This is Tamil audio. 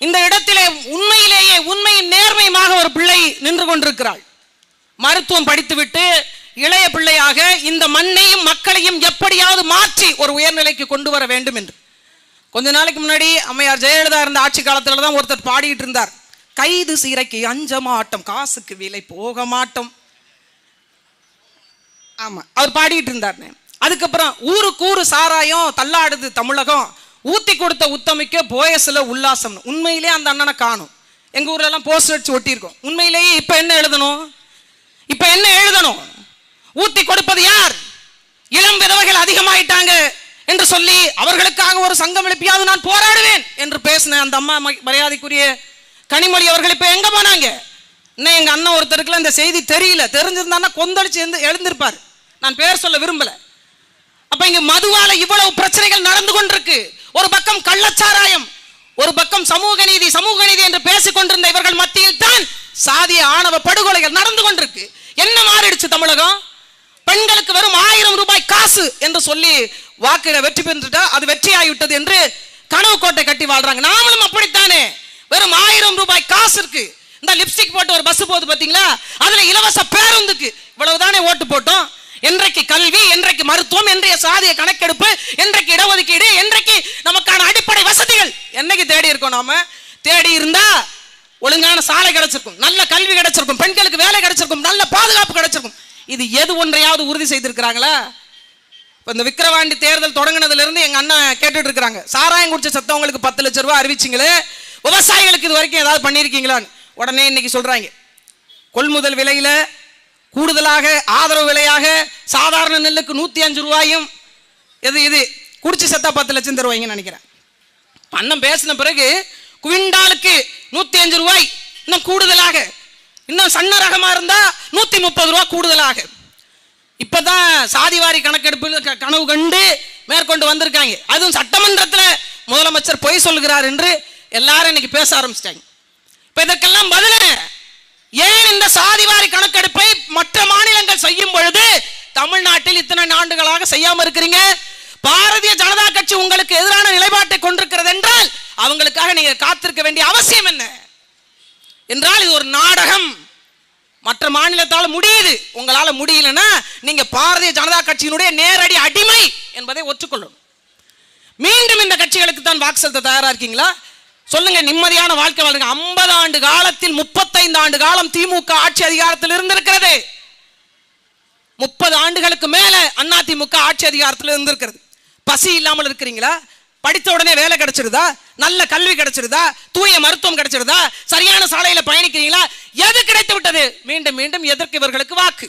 இந்த இடத்திலே உண்மையிலேயே உண்மையின் நேர்மையாக ஒரு பிள்ளை நின்று கொண்டிருக்கிறாள். மருத்துவம் படித்துவிட்டு இளைய பிள்ளையாக இந்த மண்ணையும் மக்களையும் எப்படியாவது மாற்றி ஒரு உயர்நிலைக்கு கொண்டு வர வேண்டும் என்று. கொஞ்ச நாளைக்கு முன்னாடி அம்மையார் ஜெயலலிதா இருந்த ஆட்சி காலத்துல தான் ஒருத்தர் பாடிட்டு இருந்தார். கைது சீரைக்கு அஞ்ச மாட்டோம், காசுக்கு விலை போக மாட்டோம். ஆமா, அவர் பாடிட்டு இருந்தார். அதுக்கப்புறம் ஊருக்கு ஊரு சாராயம் தள்ளாடுது தமிழகம், ஊத்தி கொடுத்த உத்தமிக்க போயஸ்ல உல்லாசம். உண்மையிலே அந்த அண்ணனை காணும். எங்க ஊர்ல எல்லாம் போஸ்டர் அடிச்சு ஒட்டியிருக்கோம். உண்மையிலேயே இப்ப என்ன எழுதணும்? இப்ப என்ன எழுதணும்? ஊத்தி கொடுப்பது யார்? இளம் விதவைகள் அதிகமாயிட்டாங்க என்று சொல்லி அவர்களுக்காக ஒரு சங்கம் எழுப்பியாவது நான் போராடுவேன் என்று பேசின அந்த அம்மா மரியாதைக்குரிய கனிமொழி அவர்கள் இப்ப எங்க போனாங்க? இன்னும் எங்க அண்ணன் ஒருத்தருக்குள்ள இந்த செய்தி தெரியல. தெரிஞ்சிருந்தா கொந்தளிச்சு எழுந்திருப்பார். நான் பேர் சொல்ல விரும்பல. அப்ப இங்க மதுவால இவ்வளவு பிரச்சனைகள் நடந்து கொண்டிருக்கு. ஒரு பக்கம் கள்ளச்சாராயம், ஒரு பக்கம் சமூக நீதி சமூக நீதி என்று பேசிக் கொண்டிருந்த இவர்கள் மத்தியில் தான் சாதிய ஆணவ படுகொலைகள் நடந்து கொண்டிருக்கு. என்ன மாறிடுச்சு தமிழகம்? பெண்களுக்கு வெறும் 1000 ரூபாய் காசு என்று சொல்லி வாக்குல வெற்றி பெற்றுட்டா அது வெற்றியாகிவிட்டது என்று கனவு கோட்டை கட்டி வாழ்றாங்க. நாமளும் அப்படித்தானே. வெறும் 1000 ரூபாய் காசு இருக்கு. இந்த லிப்ஸ்டிக் போட்டு ஒரு பஸ் போகுது பாத்தீங்களா, அதுல இலவச பேருந்துக்கு இவ்வளவுதானே ஓட்டு போட்டோம். என்றைக்கு கல்வி, என்றைக்கு மருத்துவம், என்றைய சாதிய கணக்கெடுப்பு, என்றைக்கு இடஒதுக்கீடு, என்றைக்கு நமக்கான அடிப்படை வசதிகள் என்னைக்கு தேடி இருக்கோம்? நாம தேடி இருந்தா ஒழுங்கான சாலை கிடைச்சிருக்கும், நல்ல கல்வி கிடைச்சிருக்கும், பெண்களுக்கு வேலை கிடைச்சிருக்கும், நல்ல பாதுகாப்பு கிடைச்சிருக்கும். இது எது ஒன்றையாவது உறுதி செய்திருக்கிறாங்களா? இப்ப இந்த விக்கிரவாண்டி தேர்தல் தொடங்கினதுல இருந்து எங்க அண்ணன் கேட்டுட்டு இருக்காங்க, சாராயம் குடிச்ச சத்தவங்களுக்கு 10 லட்சம் ரூபாய் அறிவிச்சிங்களே, விவசாயிகளுக்கு இது வரைக்கும் ஏதாவது பண்ணிருக்கீங்களான்னு. உடனே இன்னைக்கு சொல்றாங்க, கொள்முதல் விலையில கூடுதலாக ஆதரவு விலையாக சாதாரண நெல்லுக்கு 105 ரூபாயும் இது குடிச்சு செத்தா 10 லட்சம் தருவாங்கன்னு நினைக்கிறேன். அண்ணன் பேசின பிறகு குவிண்டாலுக்கு 105 ரூபாய் இன்னும் கூடுதலாக, இன்னும் சன்ன ரகமா இருந்தா 130 ரூபாய் கூடுதலாக. இப்பதான் சாதிவாரி கணக்கெடுப்பு கனவு கண்டு மேற்கொண்டு வந்திருக்காங்க. அதுவும் சட்டமன்றத்தில் முதலமைச்சர் பொய் சொல்கிறார் என்று எல்லாரும் இன்னைக்கு பேச ஆரம்பிச்சிட்டாங்க. இப்ப இதற்கெல்லாம் பதில ஏன் இந்த சாதிவாரி கணக்கெடுப்பை மற்ற மாநிலங்கள் செய்யும் பொழுது தமிழ்நாட்டில் இத்தனை ஆண்டுகளாக செய்யாம இருக்கிறீங்க? பாரதிய ஜனதா கட்சி உங்களுக்கு எதிரான நிலைப்பாட்டை கொண்டிருக்கிறது என்றால் அவங்களுக்காக நீங்க காத்திருக்க வேண்டிய அவசியம் என்ன என்றால், இது ஒரு நாடகம். மற்ற மாநிலத்தால் முடியுது, உங்களால முடியலன்னா நீங்க பாரதிய ஜனதா கட்சியினுடைய நேரடி அடிமை என்பதை ஒற்றுக்கொள்ளும். மீண்டும் இந்த கட்சிகளுக்கு தான் வாக்கு செலுத்த தயாரா இருக்கீங்களா? சொல்லுங்க, நிம்மதியான வாழ்க்கை வாழுங்க. 50 ஆண்டு காலத்தில் 35 ஆண்டு காலம் திமுக ஆட்சி அதிகாரத்தில் இருந்திருக்கிறது. 30 ஆண்டுகளுக்கு மேல அதிமுக ஆட்சி அதிகாரத்தில் இருந்திருக்கிறது. பசி இல்லாமல் இருக்கிறீங்களா? படித்த உடனே வேலை கிடைச்சிருதா? நல்ல கல்வி கிடைச்சிருதா? தூய மருத்துவம் கிடைச்சிருதா? சரியான சாலையில பயணிக்கிறீங்களா? எது கிடைத்து விட்டது? மீண்டும் மீண்டும் எதற்கு இவர்களுக்கு வாக்கு?